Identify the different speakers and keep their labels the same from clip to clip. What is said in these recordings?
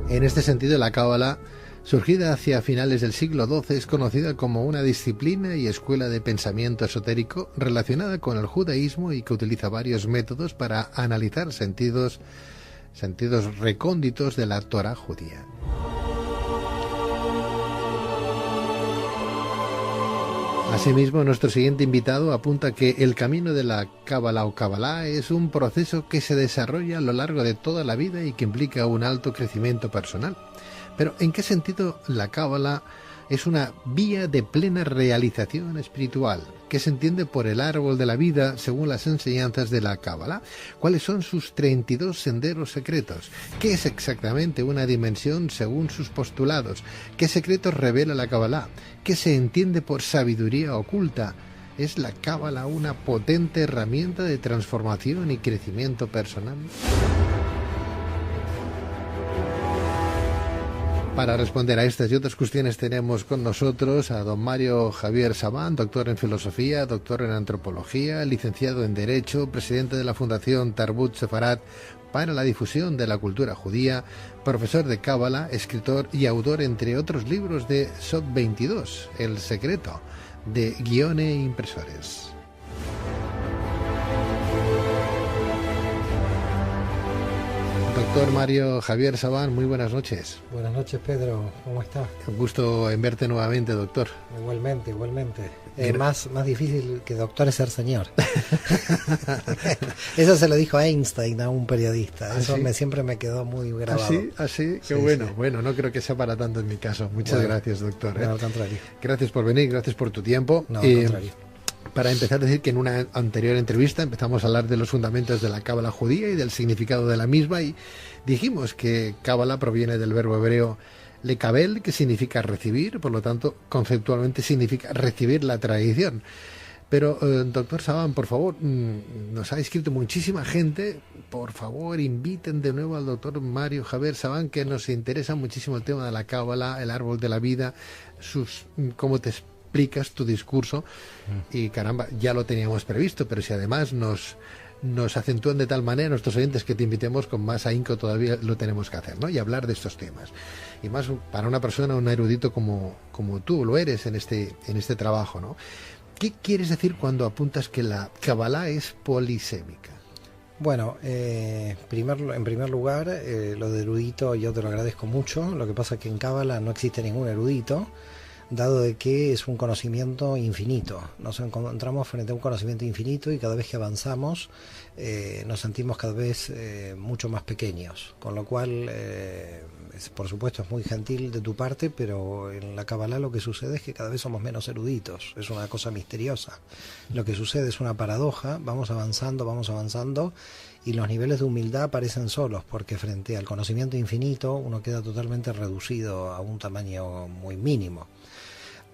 Speaker 1: En este sentido, la Cábala, surgida hacia finales del siglo XII, es conocida como una disciplina y escuela de pensamiento esotérico relacionada con el judaísmo y que utiliza varios métodos para analizar sentidos recónditos de la Torá judía. Asimismo, nuestro siguiente invitado apunta que el camino de la Cábala o Kabbalah es un proceso que se desarrolla a lo largo de toda la vida y que implica un alto crecimiento personal. Pero, ¿en qué sentido la Cábala es una vía de plena realización espiritual? ¿Qué se entiende por el árbol de la vida según las enseñanzas de la Cábala? ¿Cuáles son sus 32 senderos secretos? ¿Qué es exactamente una dimensión según sus postulados? ¿Qué secretos revela la Cábala? ¿Qué se entiende por sabiduría oculta? ¿Es la Cábala una potente herramienta de transformación y crecimiento personal? Para responder a estas y otras cuestiones tenemos con nosotros a don Mario Javier Sabán, doctor en Filosofía, doctor en Antropología, licenciado en Derecho, presidente de la Fundación Tarbut Sefarat para la difusión de la cultura judía, profesor de Cábala, escritor y autor, entre otros libros, de Sot 22, El secreto, de Guione Impresores. Doctor Mario Javier Sabán, muy buenas noches.
Speaker 2: Buenas noches, Pedro. ¿Cómo estás?
Speaker 1: Un gusto en verte nuevamente, doctor.
Speaker 2: Igualmente. Más difícil que doctor es ser señor. Eso se lo dijo Einstein a un periodista. Eso
Speaker 1: ¿sí?
Speaker 2: Siempre me quedó muy grabado.
Speaker 1: Así, qué
Speaker 2: sí,
Speaker 1: bueno.
Speaker 2: Sí.
Speaker 1: Bueno, no creo que sea para tanto en mi caso. Muchas gracias, doctor.
Speaker 2: No, al contrario.
Speaker 1: Gracias por venir, gracias por tu tiempo.
Speaker 2: No, al contrario.
Speaker 1: Para empezar, decir que en una anterior entrevista empezamos a hablar de los fundamentos de la Cábala judía y del significado de la misma, y dijimos que Cábala proviene del verbo hebreo lekabel, que significa recibir, por lo tanto, conceptualmente significa recibir la tradición. Pero, doctor Sabán, por favor, nos ha escrito muchísima gente. Por favor, inviten de nuevo al doctor Mario Javier Sabán, que nos interesa muchísimo el tema de la Cábala, el árbol de la vida, cómo te explicas tu discurso. Y caramba, ya lo teníamos previsto, pero si además nos acentúan de tal manera nuestros oyentes que te invitemos, con más ahínco todavía lo tenemos que hacer, ¿no? Y hablar de estos temas. Y más para una persona, un erudito como tú lo eres en este trabajo, ¿no? ¿Qué quieres decir cuando apuntas que la Cábala es polisémica?
Speaker 2: Bueno, en primer lugar, lo de erudito yo te lo agradezco mucho. Lo que pasa es que en Cábala no existe ningún erudito, dado de que es un conocimiento infinito. Nos encontramos frente a un conocimiento infinito y cada vez que avanzamos nos sentimos cada vez mucho más pequeños, con lo cual por supuesto es muy gentil de tu parte, pero en la Cábala lo que sucede es que cada vez somos menos eruditos. Es una cosa misteriosa. Lo que sucede es una paradoja. Vamos avanzando y los niveles de humildad aparecen solos, porque frente al conocimiento infinito uno queda totalmente reducido a un tamaño muy mínimo.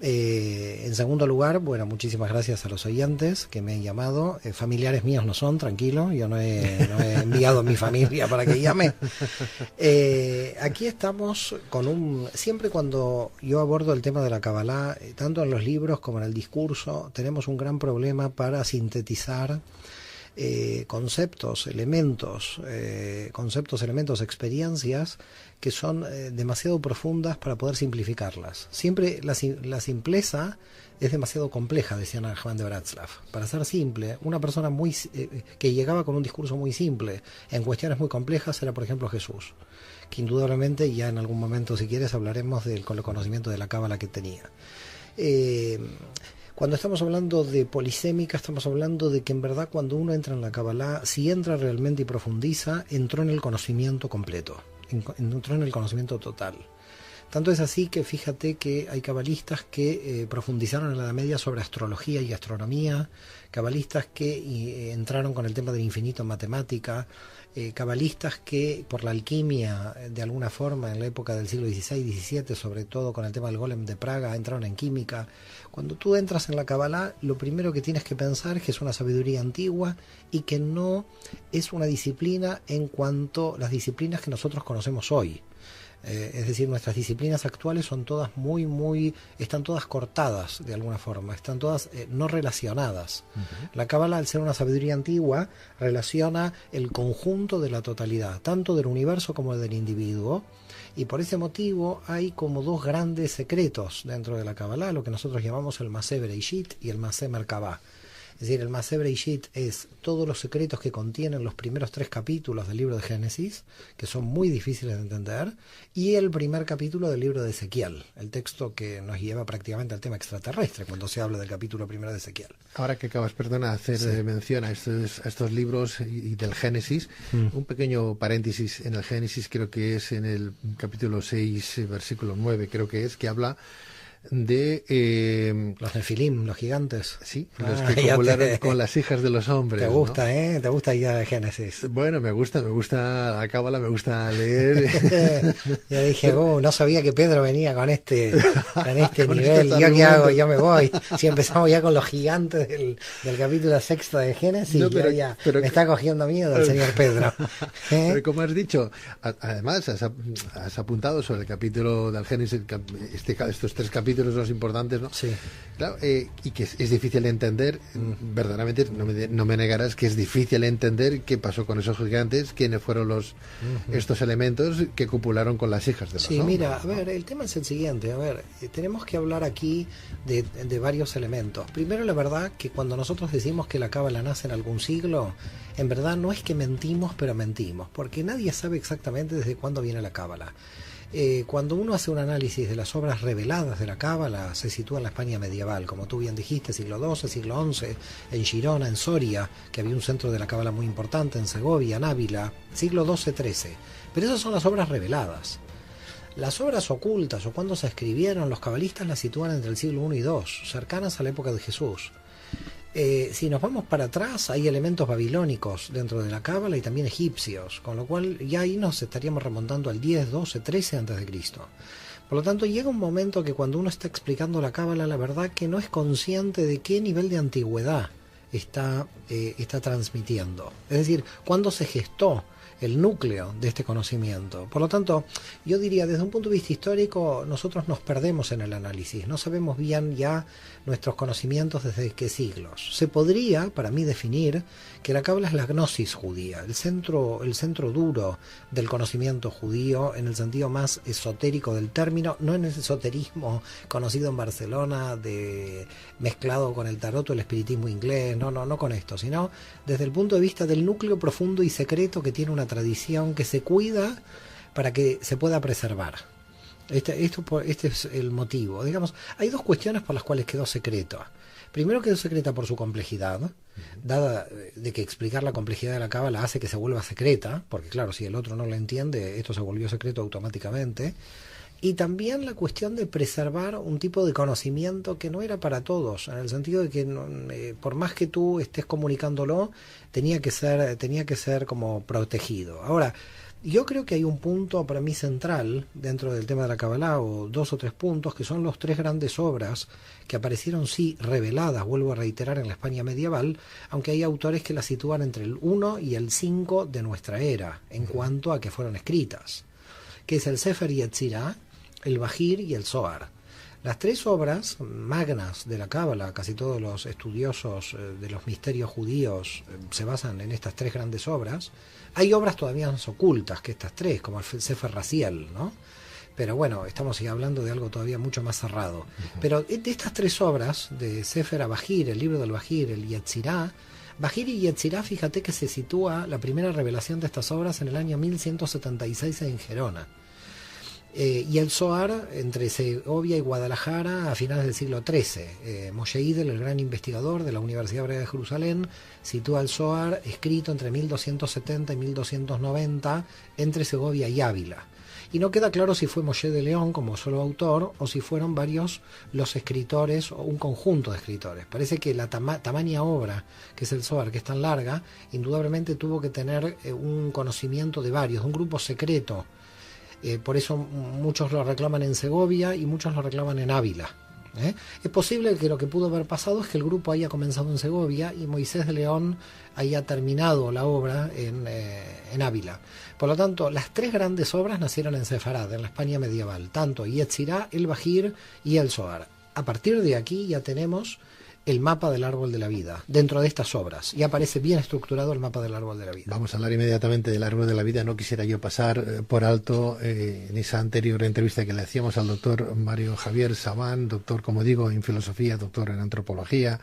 Speaker 2: En segundo lugar, bueno, muchísimas gracias a los oyentes que me han llamado. Familiares míos no son, tranquilo, yo no he enviado a mi familia para que llame. Aquí estamos siempre cuando yo abordo el tema de la Cábala, tanto en los libros como en el discurso, tenemos un gran problema para sintetizar conceptos, elementos, experiencias que son demasiado profundas para poder simplificarlas. Siempre la simpleza es demasiado compleja, decía Nachman de Bratslav. Para ser simple, una persona que llegaba con un discurso muy simple en cuestiones muy complejas era, por ejemplo, Jesús, que indudablemente ya en algún momento, si quieres, hablaremos del conocimiento de la Cábala que tenía. Cuando estamos hablando de polisémica, estamos hablando de que en verdad cuando uno entra en la Cábala, si entra realmente y profundiza, entró en el conocimiento completo, entró en el conocimiento total. Tanto es así que fíjate que hay cabalistas que profundizaron en la Edad Media sobre astrología y astronomía, cabalistas que entraron con el tema del infinito en matemática, cabalistas que por la alquimia, de alguna forma, en la época del siglo XVI, XVII, sobre todo con el tema del golem de Praga, entraron en química. Cuando tú entras en la Cábala, lo primero que tienes que pensar es que es una sabiduría antigua y que no es una disciplina en cuanto a las disciplinas que nosotros conocemos hoy. Es decir, nuestras disciplinas actuales son todas están todas cortadas de alguna forma, están todas no relacionadas. La Cábala, al ser una sabiduría antigua, relaciona el conjunto de la totalidad, tanto del universo como del individuo, y por ese motivo hay como dos grandes secretos dentro de la Cábala, lo que nosotros llamamos el Masé Bereishit y el Masé Merkabah. Es decir, el Masé Bereishit es todos los secretos que contienen los primeros 3 capítulos del libro de Génesis, que son muy difíciles de entender, y el primer capítulo del libro de Ezequiel, el texto que nos lleva prácticamente al tema extraterrestre cuando se habla del capítulo primero de Ezequiel.
Speaker 1: Ahora que acabas, perdona, de hacer mención a estos libros y del Génesis, un pequeño paréntesis en el Génesis, creo que es en el capítulo 6, versículo 9, creo que es, que habla de
Speaker 2: los Nefilim, los gigantes.
Speaker 1: Sí, los que copularon con las hijas de los hombres.
Speaker 2: Te gusta,
Speaker 1: ¿no?
Speaker 2: Te gusta ya de Génesis.
Speaker 1: Bueno, me gusta la Cábala, me gusta leer.
Speaker 2: Yo dije, no sabía que Pedro venía con este nivel. ¿Yo qué hago? Yo me voy. Si empezamos ya con los gigantes del capítulo 6 de Génesis, pero me está cogiendo miedo el señor Pedro.
Speaker 1: Pero como has dicho, además has apuntado sobre el capítulo del Génesis, estos 3 capítulos los importantes, ¿no?
Speaker 2: Sí.
Speaker 1: Claro, y que es difícil de entender, verdaderamente no me negarás que es difícil entender qué pasó con esos gigantes, quiénes fueron estos elementos que copularon con las hijas de los hombres.
Speaker 2: Sí, mira, a ver, el tema es el siguiente, tenemos que hablar aquí de varios elementos. Primero, la verdad que cuando nosotros decimos que la Cábala nace en algún siglo, en verdad no es que mentimos, pero mentimos, porque nadie sabe exactamente desde cuándo viene la Cábala. Cuando uno hace un análisis de las obras reveladas de la Cábala, se sitúa en la España medieval, como tú bien dijiste, siglo XII, siglo XI, en Girona, en Soria, que había un centro de la Cábala muy importante, en Segovia, en Ávila, siglo XII-XIII. Pero esas son las obras reveladas. Las obras ocultas, o cuando se escribieron, los cabalistas las sitúan entre el siglo I y II, cercanas a la época de Jesús. Si nos vamos para atrás, hay elementos babilónicos dentro de la Cábala y también egipcios, con lo cual ya ahí nos estaríamos remontando al 10, 12, 13 antes de Cristo. Por lo tanto, llega un momento que cuando uno está explicando la Cábala, la verdad que no es consciente de qué nivel de antigüedad está transmitiendo. Es decir, cuándo se gestó el núcleo de este conocimiento. Por lo tanto, yo diría, desde un punto de vista histórico, nosotros nos perdemos en el análisis, no sabemos bien ya nuestros conocimientos desde qué siglos. Se podría, para mí, definir que la Cábala es la gnosis judía, el centro duro del conocimiento judío en el sentido más esotérico del término, no en el esoterismo conocido en Barcelona, mezclado con el tarot o el espiritismo inglés, no con esto, sino desde el punto de vista del núcleo profundo y secreto que tiene una tradición que se cuida para que se pueda preservar. Este es el motivo. Digamos, hay 2 cuestiones por las cuales quedó secreta. Primero, quedó secreta por su complejidad, dada de que explicar la complejidad de la Cábala hace que se vuelva secreta, porque claro, si el otro no lo entiende, esto se volvió secreto automáticamente. Y también la cuestión de preservar un tipo de conocimiento que no era para todos, en el sentido de que por más que tú estés comunicándolo, tenía que ser como protegido. Ahora, yo creo que hay un punto para mí central dentro del tema de la Cábala, o 2 o 3 puntos, que son los 3 grandes obras que aparecieron, sí, reveladas, vuelvo a reiterar, en la España medieval, aunque hay autores que las sitúan entre el 1 y el 5 de nuestra era, en cuanto a que fueron escritas, que es el Sefer Yetzirah, el Bahir y el Zohar. Las 3 obras magnas de la Cábala, casi todos los estudiosos de los misterios judíos se basan en estas 3 grandes obras. Hay obras todavía más ocultas que estas 3, como el Sefer Raziel, ¿no? Pero bueno, estamos hablando de algo todavía mucho más cerrado. Pero de estas 3 obras, de Sefer Bahir, el libro del Bahir, el Yetzirah, Bahir y Yetzirah, fíjate que se sitúa la primera revelación de estas obras en el año 1176 en Gerona. Y el Zohar entre Segovia y Guadalajara a finales del siglo XIII. Moshe Idel, el gran investigador de la Universidad Hebrea de Jerusalén, sitúa el Zohar escrito entre 1270 y 1290 entre Segovia y Ávila. Y no queda claro si fue Moshe de León como solo autor o si fueron varios los escritores o un conjunto de escritores. Parece que la tamaña obra, que es el Zohar, que es tan larga, indudablemente tuvo que tener un conocimiento de varios, de un grupo secreto. Por eso muchos lo reclaman en Segovia y muchos lo reclaman en Ávila. Es posible que lo que pudo haber pasado es que el grupo haya comenzado en Segovia y Moisés de León haya terminado la obra en Ávila. Por lo tanto, las tres grandes obras nacieron en Sefarad, en la España medieval, tanto Yetzirah, el Bahir y el Zohar. A partir de aquí ya tenemos el mapa del árbol de la vida dentro de estas obras y aparece bien estructurado el mapa del árbol de la vida.
Speaker 1: Vamos a hablar inmediatamente del árbol de la vida. No quisiera yo pasar por alto en esa anterior entrevista que le hacíamos al doctor Mario Javier Sabán, doctor, como digo, en filosofía, doctor en antropología,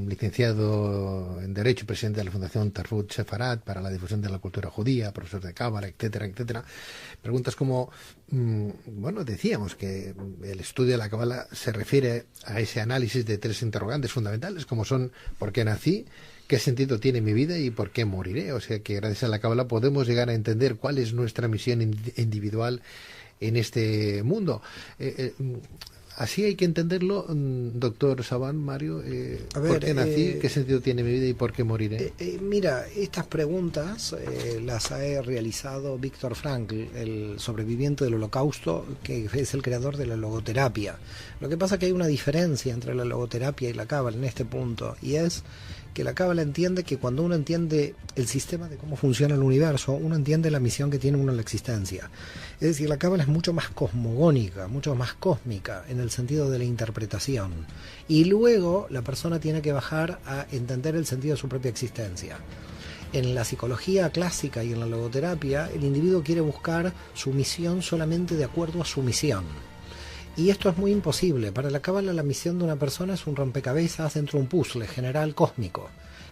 Speaker 1: licenciado en Derecho, presidente de la Fundación Tarfut Sefarad para la difusión de la cultura judía, profesor de Cábala, etcétera, etcétera. Preguntas como, bueno, decíamos que el estudio de la Cábala se refiere a ese análisis de tres interrogantes fundamentales, como son ¿por qué nací?, ¿qué sentido tiene mi vida y por qué moriré? O sea que gracias a la Cábala podemos llegar a entender cuál es nuestra misión individual en este mundo. Así hay que entenderlo, doctor Sabán, Mario. ¿Por qué nací? ¿Qué sentido tiene mi vida y por qué moriré?
Speaker 2: Mira, estas preguntas las ha realizado Víctor Frankl, el sobreviviente del Holocausto, que es el creador de la logoterapia. Lo que pasa es que hay una diferencia entre la logoterapia y la cábala en este punto, y es que la cábala entiende que cuando uno entiende el sistema de cómo funciona el universo, uno entiende la misión que tiene uno en la existencia. Es decir, la cábala es mucho más cosmogónica, mucho más cósmica en el sentido de la interpretación. Y luego la persona tiene que bajar a entender el sentido de su propia existencia. En la psicología clásica y en la logoterapia, el individuo quiere buscar su misión solamente de acuerdo a su misión. Y esto es muy imposible. Para la cábala la misión de una persona es un rompecabezas dentro de un puzzle general cósmico.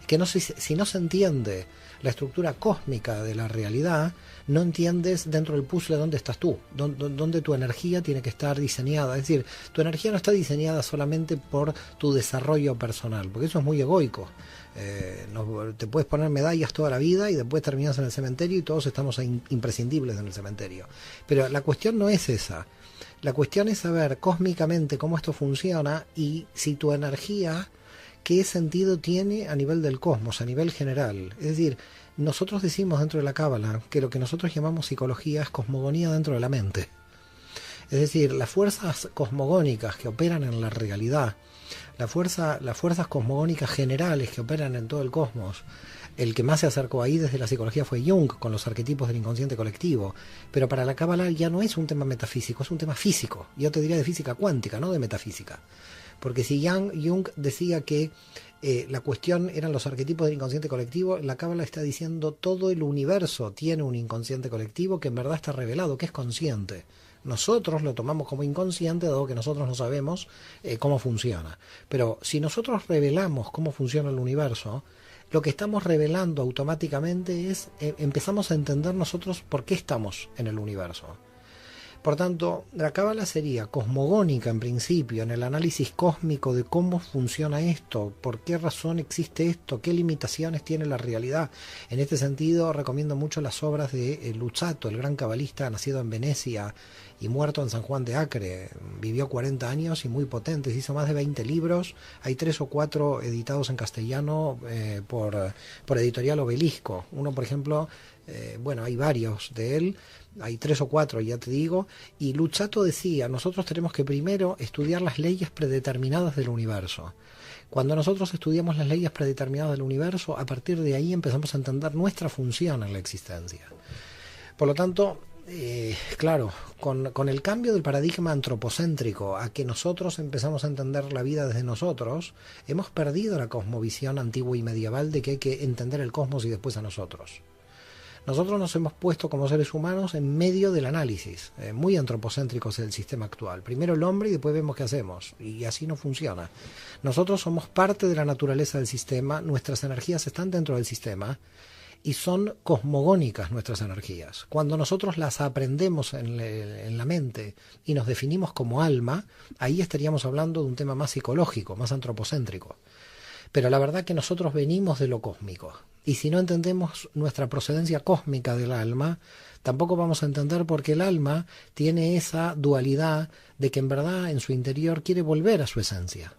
Speaker 2: Que si no se entiende la estructura cósmica de la realidad, no entiendes dentro del puzzle dónde estás tú, dónde tu energía tiene que estar diseñada. Es decir, tu energía no está diseñada solamente por tu desarrollo personal, porque eso es muy egoico. Te puedes poner medallas toda la vida y después terminas en el cementerio y todos estamos imprescindibles en el cementerio. Pero la cuestión no es esa. La cuestión es saber cósmicamente cómo esto funciona y si tu energía, qué sentido tiene a nivel del cosmos, a nivel general. Es decir, nosotros decimos dentro de la Cábala que lo que nosotros llamamos psicología es cosmogonía dentro de la mente. Es decir, las fuerzas cosmogónicas que operan en la realidad, las fuerzas cosmogónicas generales que operan en todo el cosmos. El que más se acercó ahí desde la psicología fue Jung, con los arquetipos del inconsciente colectivo. Pero para la Cábala ya no es un tema metafísico, es un tema físico. Yo te diría de física cuántica, no de metafísica. Porque si Jung decía que la cuestión eran los arquetipos del inconsciente colectivo, la Cábala está diciendo todo el universo tiene un inconsciente colectivo que en verdad está revelado, que es consciente. Nosotros lo tomamos como inconsciente, dado que nosotros no sabemos cómo funciona. Pero si nosotros revelamos cómo funciona el universo, lo que estamos revelando automáticamente es, empezamos a entender nosotros por qué estamos en el universo. Por tanto, la Cábala sería cosmogónica en principio, en el análisis cósmico de cómo funciona esto, por qué razón existe esto, qué limitaciones tiene la realidad. En este sentido, recomiendo mucho las obras de Luzzatto, el gran cabalista nacido en Venecia y muerto en San Juan de Acre. Vivió 40 años y muy potente, hizo más de 20 libros, hay 3 o 4 editados en castellano por Editorial Obelisco. Uno, por ejemplo, hay varios de él, hay 3 o 4, ya te digo, y Luzzatto decía, nosotros tenemos que primero estudiar las leyes predeterminadas del universo. Cuando nosotros estudiamos las leyes predeterminadas del universo, a partir de ahí empezamos a entender nuestra función en la existencia. Por lo tanto, claro, con el cambio del paradigma antropocéntrico a que nosotros empezamos a entender la vida desde nosotros, hemos perdido la cosmovisión antigua y medieval de que hay que entender el cosmos y después a nosotros. Nosotros nos hemos puesto como seres humanos en medio del análisis, muy antropocéntrico es el sistema actual. Primero el hombre y después vemos qué hacemos, y así no funciona. Nosotros somos parte de la naturaleza del sistema, nuestras energías están dentro del sistema, y son cosmogónicas nuestras energías. Cuando nosotros las aprendemos en la mente y nos definimos como alma, ahí estaríamos hablando de un tema más psicológico, más antropocéntrico. Pero la verdad que nosotros venimos de lo cósmico. Y si no entendemos nuestra procedencia cósmica del alma, tampoco vamos a entender por qué el alma tiene esa dualidad de que en verdad en su interior quiere volver a su esencia.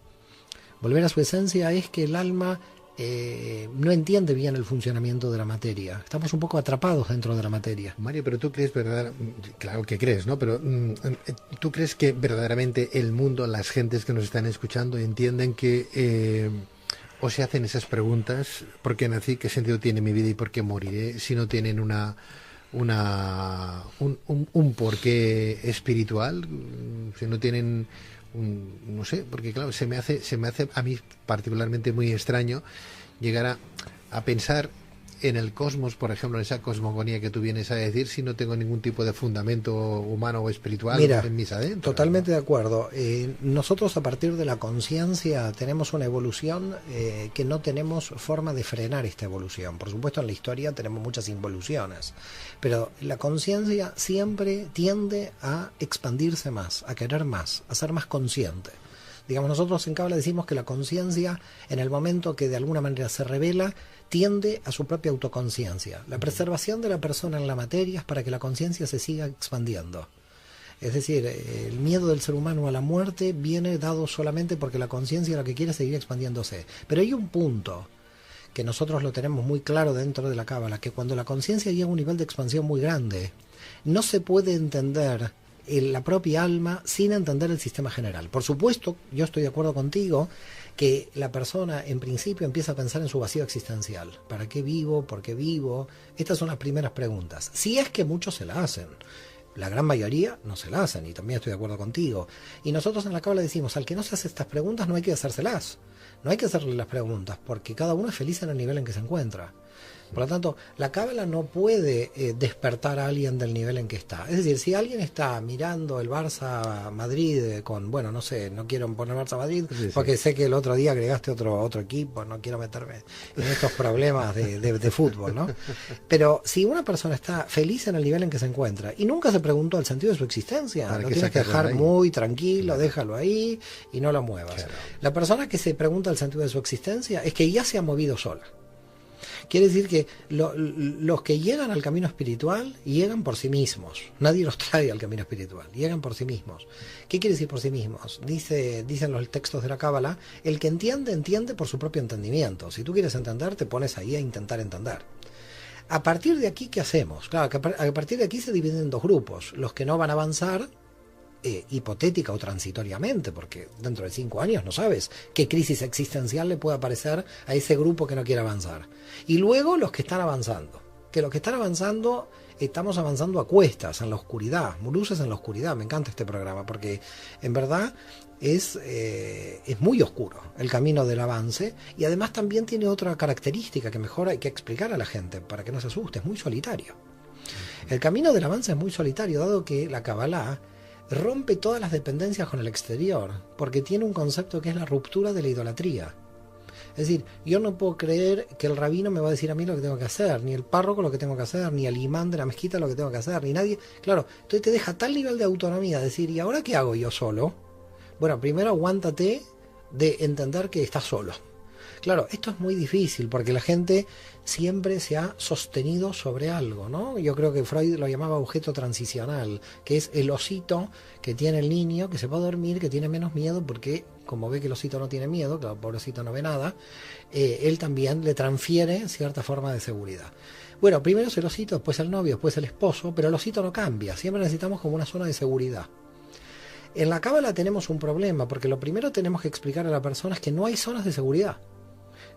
Speaker 2: Volver a su esencia es que el alma no entiende bien el funcionamiento de la materia. Estamos un poco atrapados dentro de la materia.
Speaker 1: Mario, pero tú crees claro que crees, ¿no? Pero ¿tú crees que verdaderamente el mundo, las gentes que nos están escuchando entienden que o se hacen esas preguntas? ¿Por qué nací? ¿Qué sentido tiene mi vida y por qué moriré? Si no tienen un porqué espiritual, si no tienen no sé, porque claro, se me hace a mí particularmente muy extraño llegar a pensar en el cosmos, por ejemplo, en esa cosmogonía que tú vienes a decir, si no tengo ningún tipo de fundamento humano o espiritual.
Speaker 2: Mira,
Speaker 1: en mis adentros.
Speaker 2: Totalmente, ¿no? De acuerdo. Nosotros, a partir de la conciencia, tenemos una evolución que no tenemos forma de frenar esta evolución. Por supuesto, en la historia tenemos muchas involuciones, pero la conciencia siempre tiende a expandirse más, a querer más, a ser más consciente. Digamos, nosotros en Cábala decimos que la conciencia, en el momento que de alguna manera se revela, tiende a su propia autoconciencia. La preservación de la persona en la materia es para que la conciencia se siga expandiendo. Es decir, el miedo del ser humano a la muerte viene dado solamente porque la conciencia lo que quiere es seguir expandiéndose. Pero hay un punto que nosotros lo tenemos muy claro dentro de la Cábala, que cuando la conciencia llega a un nivel de expansión muy grande, no se puede entender la propia alma sin entender el sistema general. Por supuesto, yo estoy de acuerdo contigo que la persona en principio empieza a pensar en su vacío existencial. ¿Para qué vivo? ¿Por qué vivo? Estas son las primeras preguntas. Si es que muchos se la hacen. La gran mayoría no se la hacen, y también estoy de acuerdo contigo. Y nosotros en la Cábala decimos, al que no se hace estas preguntas no hay que hacérselas. No hay que hacerle las preguntas, porque cada uno es feliz en el nivel en que se encuentra. Por lo tanto, la Cábala no puede despertar a alguien del nivel en que está. Es decir, si alguien está mirando el Barça-Madrid con, bueno, no sé, no quiero poner Barça-Madrid, sí, porque sé que el otro día agregaste otro equipo, no quiero meterme en estos problemas de fútbol, ¿no? Pero si una persona está feliz en el nivel en que se encuentra y nunca se preguntó el sentido de su existencia, lo tienes que dejar muy tranquilo, déjalo ahí y no lo muevas. Claro. La persona que se pregunta el sentido de su existencia es que ya se ha movido sola. Quiere decir que los que llegan al camino espiritual llegan por sí mismos. Nadie los trae al camino espiritual, llegan por sí mismos. ¿Qué quiere decir por sí mismos? Dicen los textos de la Cábala, el que entiende, entiende por su propio entendimiento. Si tú quieres entender, te pones ahí a intentar entender. A partir de aquí, ¿qué hacemos? Claro, que a partir de aquí se dividen en dos grupos. Los que no van a avanzar, hipotética o transitoriamente, porque dentro de 5 años no sabes qué crisis existencial le puede aparecer a ese grupo que no quiere avanzar. Y luego los que están avanzando, que los que están avanzando, estamos avanzando a cuestas, en la oscuridad, luces en la oscuridad. Me encanta este programa, porque en verdad es muy oscuro el camino del avance, y además también tiene otra característica que mejor hay que explicar a la gente, para que no se asuste, es muy solitario. El camino del avance es muy solitario, dado que la Cábala rompe todas las dependencias con el exterior, porque tiene un concepto que es la ruptura de la idolatría. Es decir, yo no puedo creer que el rabino me va a decir a mí lo que tengo que hacer, ni el párroco lo que tengo que hacer, ni el imán de la mezquita lo que tengo que hacer, ni nadie. Claro, entonces te deja tal nivel de autonomía, decir, ¿y ahora qué hago yo solo? Bueno, primero aguántate de entender que estás solo. Claro, esto es muy difícil porque la gente siempre se ha sostenido sobre algo, ¿no? Yo creo que Freud lo llamaba objeto transicional, que es el osito que tiene el niño, que se va a dormir, que tiene menos miedo porque, como ve que el osito no tiene miedo, que el pobrecito no ve nada, él también le transfiere cierta forma de seguridad. Bueno, primero es el osito, después el novio, después el esposo, pero el osito no cambia, siempre necesitamos como una zona de seguridad. En la Cábala tenemos un problema, porque lo primero tenemos que explicar a la persona es que no hay zonas de seguridad.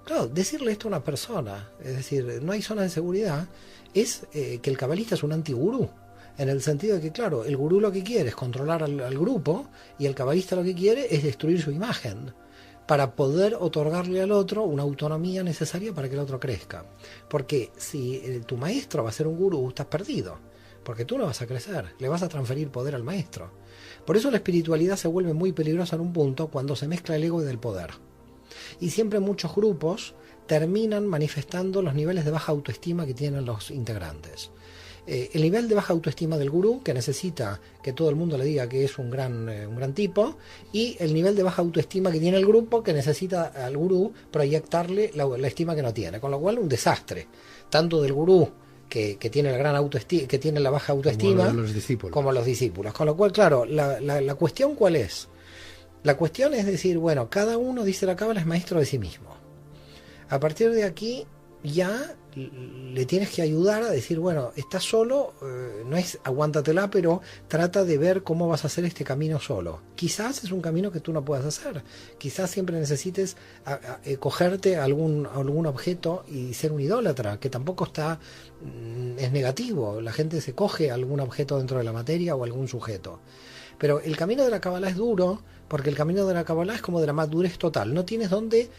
Speaker 2: Claro, decirle esto a una persona, es decir, no hay zonas de seguridad, es que el cabalista es un antigurú, en el sentido de que, claro, el gurú lo que quiere es controlar al grupo y el cabalista lo que quiere es destruir su imagen para poder otorgarle al otro una autonomía necesaria para que el otro crezca. Porque si tu maestro va a ser un gurú, estás perdido, porque tú no vas a crecer, le vas a transferir poder al maestro. Por eso la espiritualidad se vuelve muy peligrosa en un punto cuando se mezcla el ego y el poder. Y siempre muchos grupos terminan manifestando los niveles de baja autoestima que tienen los integrantes. El nivel de baja autoestima del gurú, que necesita que todo el mundo le diga que es un gran tipo, y el nivel de baja autoestima que tiene el grupo, que necesita al gurú proyectarle la estima que no tiene. Con lo cual, un desastre, tanto del gurú que tiene la gran autoestima, que tiene la baja autoestima, como los discípulos. Con lo cual, claro, la cuestión ¿cuál es? La cuestión es decir, bueno, cada uno, dice la Cábala, es maestro de sí mismo. A partir de aquí ya le tienes que ayudar a decir, bueno, estás solo, no es aguántatela, pero trata de ver cómo vas a hacer este camino solo. Quizás es un camino que tú no puedas hacer, quizás siempre necesites cogerte a algún objeto y ser un idólatra, que tampoco es negativo. La gente se coge a algún objeto dentro de la materia o algún sujeto. Pero el camino de la Kabbalah es duro, porque el camino de la Kabbalah es como de la madurez total. No tienes dónde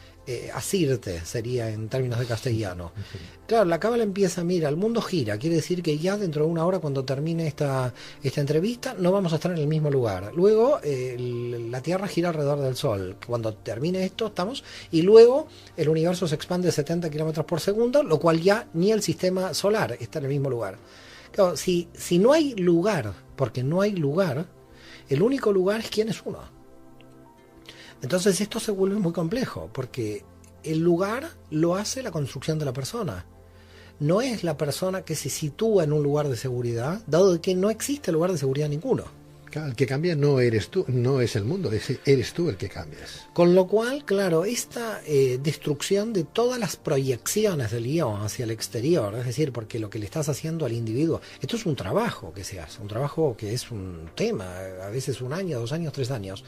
Speaker 2: asirte, sería en términos de castellano. Claro, la Kabbalah empieza, mira, el mundo gira. Quiere decir que ya dentro de una hora, cuando termine esta entrevista, no vamos a estar en el mismo lugar. Luego, la Tierra gira alrededor del Sol. Cuando termine esto, estamos... Y luego, el universo se expande 70 kilómetros por segundo, lo cual ya ni el sistema solar está en el mismo lugar. Claro, si no hay lugar, porque no hay lugar, el único lugar es quién es uno. Entonces esto se vuelve muy complejo, porque el lugar lo hace la construcción de la persona. No es la persona que se sitúa en un lugar de seguridad, dado de que no existe lugar de seguridad ninguno.
Speaker 1: Claro, el que cambia no eres tú, no es el mundo, eres tú el que cambias.
Speaker 2: Con lo cual, claro, esta destrucción de todas las proyecciones del yo hacia el exterior, es decir, porque lo que le estás haciendo al individuo, esto es un trabajo que se hace, un trabajo que es un tema, a veces 1 año, 2 años, 3 años.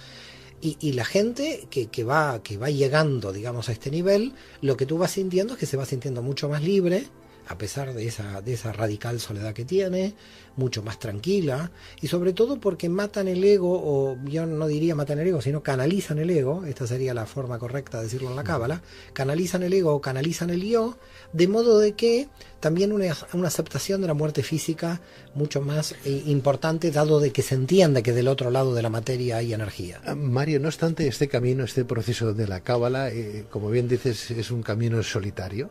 Speaker 2: Y la gente que va llegando, digamos, a este nivel, lo que tú vas sintiendo es que se va sintiendo mucho más libre, a pesar de esa radical soledad que tiene, mucho más tranquila, y sobre todo porque matan el ego, o yo no diría matan el ego, sino canalizan el ego, esta sería la forma correcta de decirlo en la Cábala, canalizan el ego o canalizan el yo, de modo de que también una aceptación de la muerte física mucho más importante, dado de que se entiende que del otro lado de la materia hay energía.
Speaker 1: Mario, no obstante, este camino, este proceso de la Cábala, como bien dices, es un camino solitario,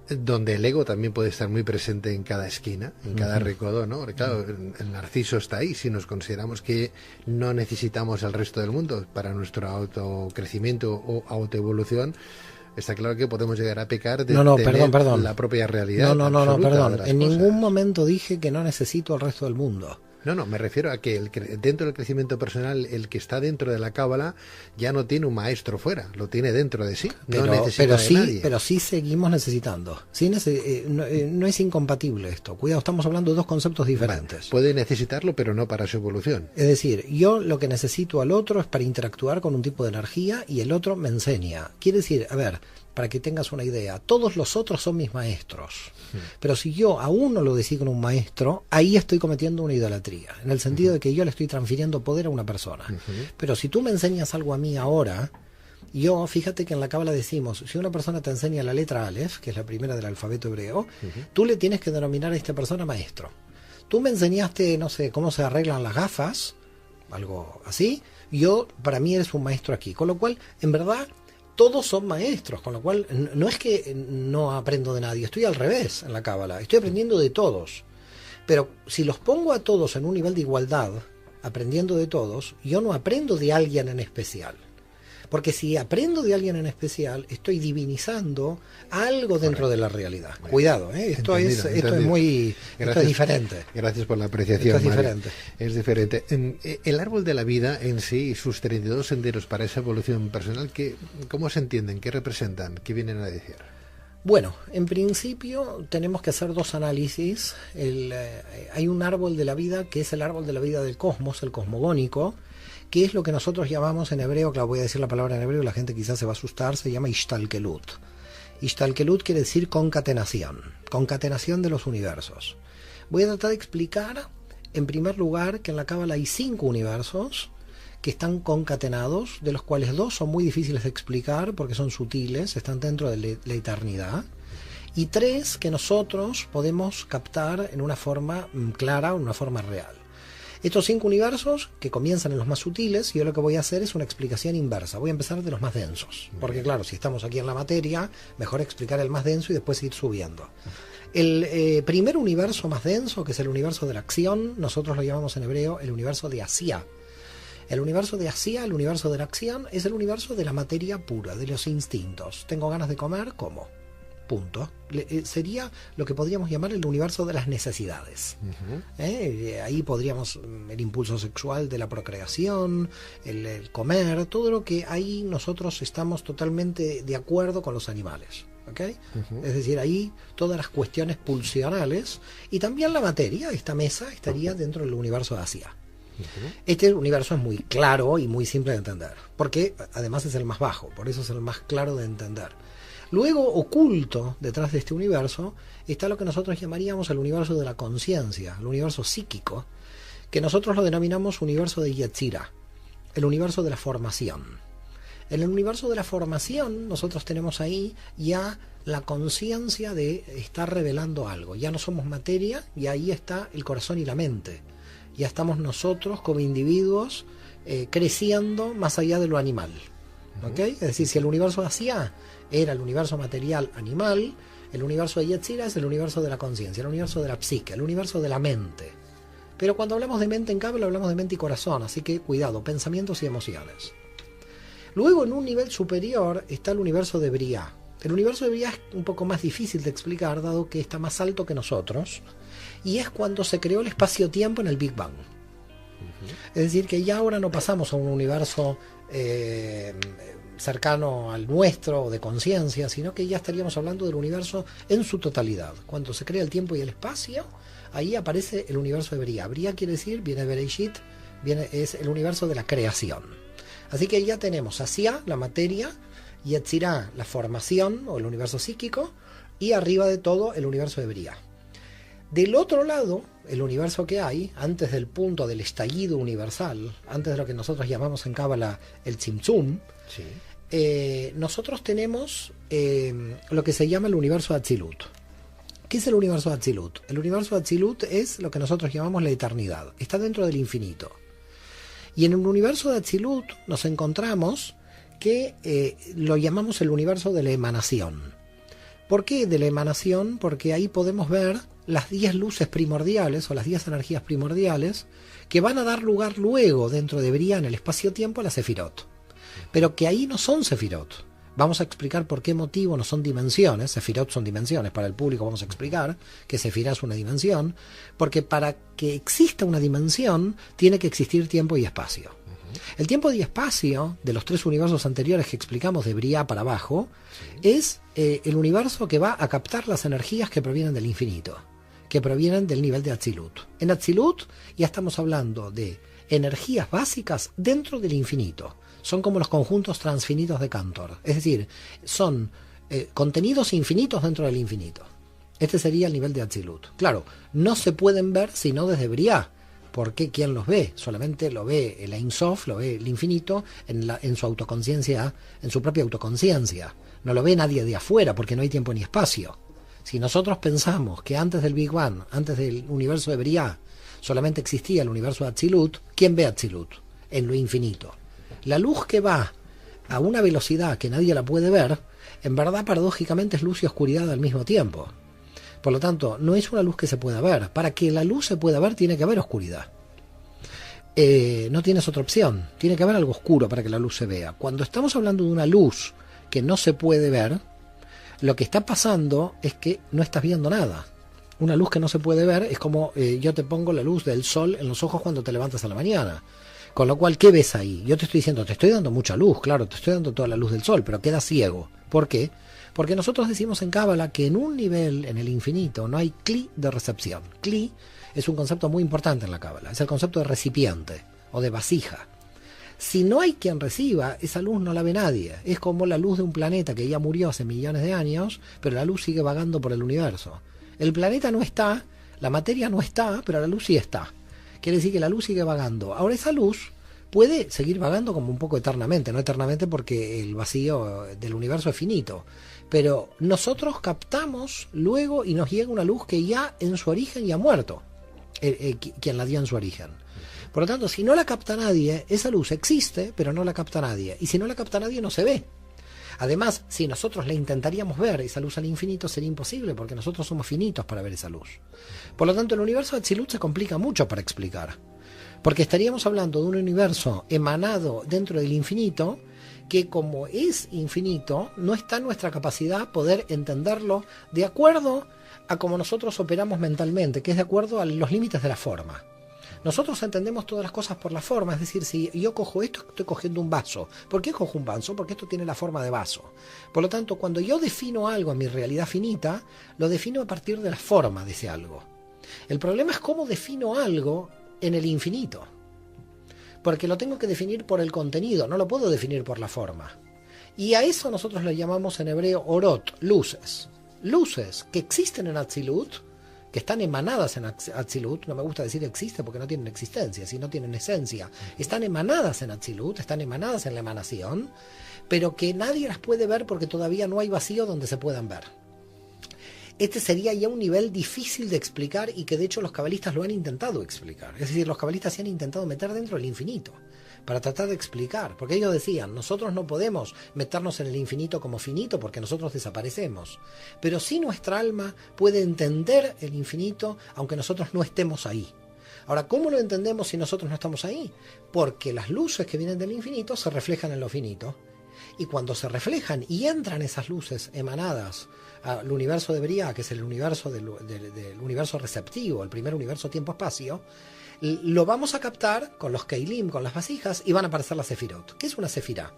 Speaker 1: donde el ego también puede estar muy presente en cada esquina, en cada recodo, ¿no? Porque, claro, el narciso está ahí. Si nos consideramos que no necesitamos al resto del mundo para nuestro autocrecimiento o autoevolución, está claro que podemos llegar a pecar de
Speaker 2: perdón.
Speaker 1: la propia realidad.
Speaker 2: No, perdón. En ningún momento dije que no necesito al resto del mundo.
Speaker 1: No, me refiero a que dentro del crecimiento personal, el que está dentro de la Cábala ya no tiene un maestro fuera, lo tiene dentro de sí, no necesita de nadie.
Speaker 2: Pero sí seguimos necesitando. Sí, no es incompatible esto. Cuidado, estamos hablando de dos conceptos diferentes.
Speaker 1: Vale, puede necesitarlo, pero no para su evolución.
Speaker 2: Es decir, yo lo que necesito al otro es para interactuar con un tipo de energía y el otro me enseña. Quiere decir, a ver, para que tengas una idea, todos los otros son mis maestros. Pero si yo a uno lo designo un maestro, ahí estoy cometiendo una idolatría, en el sentido de que yo le estoy transfiriendo poder a una persona. Pero si tú me enseñas algo a mí ahora, yo, fíjate que en la Cábala decimos, si una persona te enseña la letra Aleph, que es la primera del alfabeto hebreo, tú le tienes que denominar a esta persona maestro. Tú me enseñaste, no sé, cómo se arreglan las gafas, algo así, para mí eres un maestro aquí. Con lo cual, en verdad, todos son maestros, con lo cual no es que no aprendo de nadie, estoy al revés en la Cábala, estoy aprendiendo de todos. Pero si los pongo a todos en un nivel de igualdad, aprendiendo de todos, yo no aprendo de alguien en especial. Porque si aprendo de alguien en especial, estoy divinizando algo dentro de la realidad. Cuidado, esto es diferente.
Speaker 1: Gracias por la apreciación,
Speaker 2: esto es diferente.
Speaker 1: Es diferente. El árbol de la vida en sí y sus 32 senderos para esa evolución personal, ¿cómo se entienden? ¿Qué representan? ¿Qué vienen a decir?
Speaker 2: Bueno, en principio tenemos que hacer 2 análisis. Hay un árbol de la vida que es el árbol de la vida del cosmos, el cosmogónico, que es lo que nosotros llamamos en hebreo, claro, voy a decir la palabra en hebreo, la gente quizás se va a asustar, se llama Ishtalkelut. Ishtalkelut quiere decir concatenación de los universos. Voy a tratar de explicar, en primer lugar, que en la Cábala hay 5 universos que están concatenados, de los cuales 2 son muy difíciles de explicar porque son sutiles, están dentro de la eternidad, y 3 que nosotros podemos captar en una forma clara, en una forma real. Estos 5 universos, que comienzan en los más sutiles, yo lo que voy a hacer es una explicación inversa. Voy a empezar de los más densos. Porque claro, si estamos aquí en la materia, mejor explicar el más denso y después ir subiendo. El primer universo más denso, que es el universo de la acción, nosotros lo llamamos en hebreo el universo de Asía. El universo de Asía, el universo de la acción, es el universo de la materia pura, de los instintos. Tengo ganas de comer, como. punto. Sería lo que podríamos llamar el universo de las necesidades. Ahí podríamos, el impulso sexual de la procreación, el comer, todo lo que ahí nosotros estamos totalmente de acuerdo con los animales. ¿Okay? Es decir, ahí todas las cuestiones pulsionales y también la materia. Esta mesa estaría dentro del universo de Asia. Este universo es muy claro y muy simple de entender, porque además es el más bajo, por eso es el más claro de entender. Luego, oculto detrás de este universo, está lo que nosotros llamaríamos el universo de la conciencia, el universo psíquico, que nosotros lo denominamos universo de Yetzirah, el universo de la formación. En el universo de la formación nosotros tenemos ahí ya la conciencia de estar revelando algo. Ya no somos materia y ahí está el corazón y la mente. Ya estamos nosotros como individuos creciendo más allá de lo animal. ¿Okay? Es decir, si el universo de Asia era el universo material animal, el universo de Yetzirah es el universo de la conciencia, el universo de la psique, el universo de la mente. Pero cuando hablamos de mente en Cábala hablamos de mente y corazón, así que cuidado, pensamientos y emociones. Luego, en un nivel superior, está el universo de Briah. El universo de Briah es un poco más difícil de explicar, dado que está más alto que nosotros, y es cuando se creó el espacio-tiempo en el Big Bang. Es decir, que ya ahora no pasamos a un universo cercano al nuestro, o de conciencia, sino que ya estaríamos hablando del universo en su totalidad. Cuando se crea el tiempo y el espacio, ahí aparece el universo de Briah. Briah quiere decir, viene de Bereshit, es el universo de la creación. Así que ya tenemos Asia, la materia, Yetzirah, la formación o el universo psíquico, y arriba de todo el universo de Briah. Del otro lado, el universo que hay, antes del punto del estallido universal, antes de lo que nosotros llamamos en Cábala el Tzimtzum, sí, nosotros tenemos lo que se llama el universo de Atzilut. ¿Qué es el universo de Atzilut? El universo de Atzilut es lo que nosotros llamamos la eternidad, está dentro del infinito. Y en el universo de Atzilut nos encontramos que lo llamamos el universo de la emanación. ¿Por qué de la emanación? Porque ahí podemos ver las 10 luces primordiales o las 10 energías primordiales que van a dar lugar luego dentro de Briah en el espacio-tiempo a la Sefirot. Pero que ahí no son Sefirot. Vamos a explicar por qué motivo no son dimensiones. Sefirot son dimensiones, para el público vamos a explicar que Sefirá es una dimensión, porque para que exista una dimensión tiene que existir tiempo y espacio. El tiempo y espacio de los 3 universos anteriores que explicamos de Briah para abajo es el universo que va a captar las energías que provienen del infinito, que provienen del nivel de Atzilut. En Atzilut ya estamos hablando de energías básicas dentro del infinito. Son como los conjuntos transfinitos de Cantor. Es decir, son contenidos infinitos dentro del infinito. Este sería el nivel de Atzilut. Claro, no se pueden ver sino desde Briah. Porque ¿quién los ve? Solamente lo ve el Ein Sof, lo ve el infinito en su autoconciencia, en su propia autoconciencia. No lo ve nadie de afuera porque no hay tiempo ni espacio. Si nosotros pensamos que antes del Big Bang, antes del universo de Briah, solamente existía el universo de Atzilut, ¿quién ve Atzilut? En lo infinito. La luz que va a una velocidad que nadie la puede ver, en verdad paradójicamente es luz y oscuridad al mismo tiempo. Por lo tanto, no es una luz que se pueda ver. Para que la luz se pueda ver tiene que haber oscuridad. No tienes otra opción. Tiene que haber algo oscuro para que la luz se vea. Cuando estamos hablando de una luz que no se puede ver, lo que está pasando es que no estás viendo nada. Una luz que no se puede ver es como yo te pongo la luz del sol en los ojos cuando te levantas a la mañana. Con lo cual, ¿qué ves ahí? Yo te estoy diciendo, te estoy dando mucha luz, claro, te estoy dando toda la luz del sol, pero quedas ciego. ¿Por qué? Porque nosotros decimos en Cábala que en un nivel, en el infinito, no hay cli de recepción. Cli es un concepto muy importante en la Cábala, es el concepto de recipiente o de vasija. Si no hay quien reciba, esa luz no la ve nadie. Es como la luz de un planeta que ya murió hace millones de años, pero la luz sigue vagando por el universo. El planeta no está, la materia no está, pero la luz sí está. Quiere decir que la luz sigue vagando. Ahora esa luz puede seguir vagando como un poco eternamente, no eternamente porque el vacío del universo es finito, pero nosotros captamos luego y nos llega una luz que ya en su origen ya ha muerto, quien la dio en su origen. Por lo tanto, si no la capta nadie, esa luz existe, pero no la capta nadie, y si no la capta nadie no se ve. Además, si nosotros la intentaríamos ver, esa luz al infinito sería imposible, porque nosotros somos finitos para ver esa luz. Por lo tanto, el universo de Atzilut se complica mucho para explicar, porque estaríamos hablando de un universo emanado dentro del infinito, que como es infinito, no está en nuestra capacidad poder entenderlo de acuerdo a cómo nosotros operamos mentalmente, que es de acuerdo a los límites de la forma. Nosotros entendemos todas las cosas por la forma, es decir, si yo cojo esto, estoy cogiendo un vaso. ¿Por qué cojo un vaso? Porque esto tiene la forma de vaso. Por lo tanto, cuando yo defino algo en mi realidad finita, lo defino a partir de la forma de ese algo. El problema es cómo defino algo en el infinito. Porque lo tengo que definir por el contenido, no lo puedo definir por la forma. Y a eso nosotros le llamamos en hebreo orot, luces. Luces que existen en Atzilut, que están emanadas en Atzilut, no me gusta decir existe porque no tienen existencia, sino tienen esencia, están emanadas en Atzilut, están emanadas en la emanación, pero que nadie las puede ver porque todavía no hay vacío donde se puedan ver. Este sería ya un nivel difícil de explicar y que de hecho los cabalistas lo han intentado explicar. Es decir, los cabalistas se han intentado meter dentro del infinito para tratar de explicar, porque ellos decían, nosotros no podemos meternos en el infinito como finito porque nosotros desaparecemos, pero sí nuestra alma puede entender el infinito aunque nosotros no estemos ahí. Ahora, ¿cómo lo entendemos si nosotros no estamos ahí? Porque las luces que vienen del infinito se reflejan en lo finito, y cuando se reflejan y entran esas luces emanadas al universo de Briá, que es el universo del universo receptivo, el primer universo tiempo-espacio, lo vamos a captar con los Keilim, con las vasijas, y van a aparecer las Sefirot. ¿Qué es una Sefirá?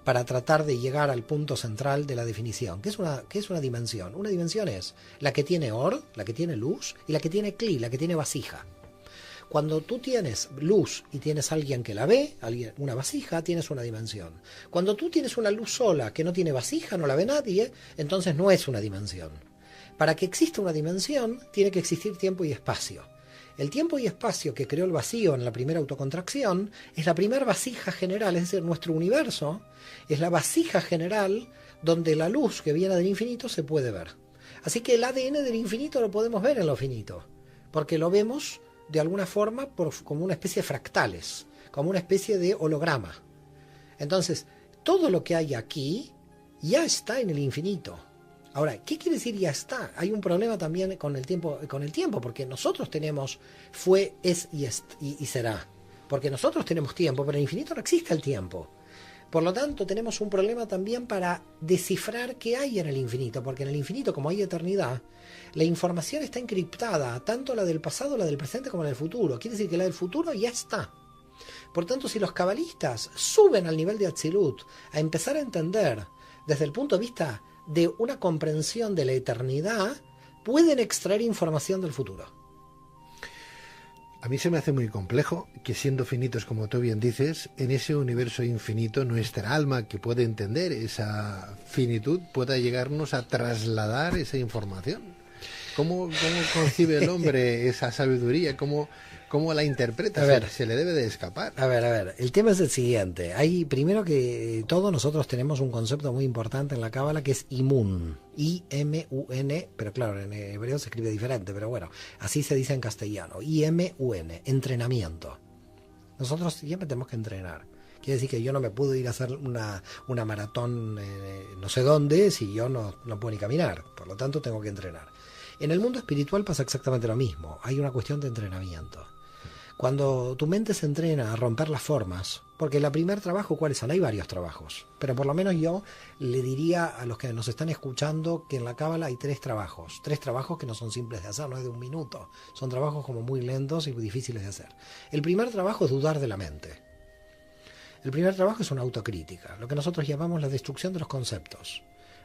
Speaker 2: Para tratar de llegar al punto central de la definición. ¿Qué es una dimensión? Una dimensión es la que tiene Or, la que tiene luz, y la que tiene Kli, la que tiene vasija. Cuando tú tienes luz y tienes alguien que la ve, una vasija, tienes una dimensión. Cuando tú tienes una luz sola que no tiene vasija, no la ve nadie, entonces no es una dimensión. Para que exista una dimensión, tiene que existir tiempo y espacio. El tiempo y espacio que creó el vacío en la primera autocontracción es la primera vasija general, es decir, nuestro universo es la vasija general donde la luz que viene del infinito se puede ver. Así que el ADN del infinito lo podemos ver en lo finito, porque lo vemos de alguna forma como una especie de fractales, como una especie de holograma. Entonces, todo lo que hay aquí ya está en el infinito. Ahora, ¿qué quiere decir ya está? Hay un problema también con el tiempo, porque nosotros tenemos fue, es y será. Porque nosotros tenemos tiempo, pero en el infinito no existe el tiempo. Por lo tanto, tenemos un problema también para descifrar qué hay en el infinito, porque en el infinito, como hay eternidad, la información está encriptada, tanto la del pasado, la del presente, como la del futuro. Quiere decir que la del futuro ya está. Por tanto, si los cabalistas suben al nivel de Atzilut a empezar a entender desde el punto de vista de una comprensión de la eternidad, pueden extraer información del futuro.
Speaker 1: A mí se me hace muy complejo que, siendo finitos como tú bien dices, en ese universo infinito nuestra alma, que puede entender esa finitud, pueda llegarnos a trasladar esa información. ¿Cómo concibe el hombre esa sabiduría? ¿Cómo la interpreta? Se le debe de escapar.
Speaker 2: A ver, el tema es el siguiente. Primero que todo, nosotros tenemos un concepto muy importante en la Cábala que es Imun. I-M-U-N, pero claro, en hebreo se escribe diferente, pero bueno, así se dice en castellano. I-M-U-N, entrenamiento. Nosotros siempre tenemos que entrenar. Quiere decir que yo no me puedo ir a hacer una maratón no sé dónde si yo no puedo ni caminar. Por lo tanto, tengo que entrenar. En el mundo espiritual pasa exactamente lo mismo. Hay una cuestión de entrenamiento. Cuando tu mente se entrena a romper las formas, porque el primer trabajo, ¿cuáles son? Hay varios trabajos, pero por lo menos yo le diría a los que nos están escuchando que en la Cábala hay tres trabajos que no son simples de hacer, no es de un minuto, son trabajos como muy lentos y muy difíciles de hacer. El primer trabajo es dudar de la mente. El primer trabajo es una autocrítica, lo que nosotros llamamos la destrucción de los conceptos.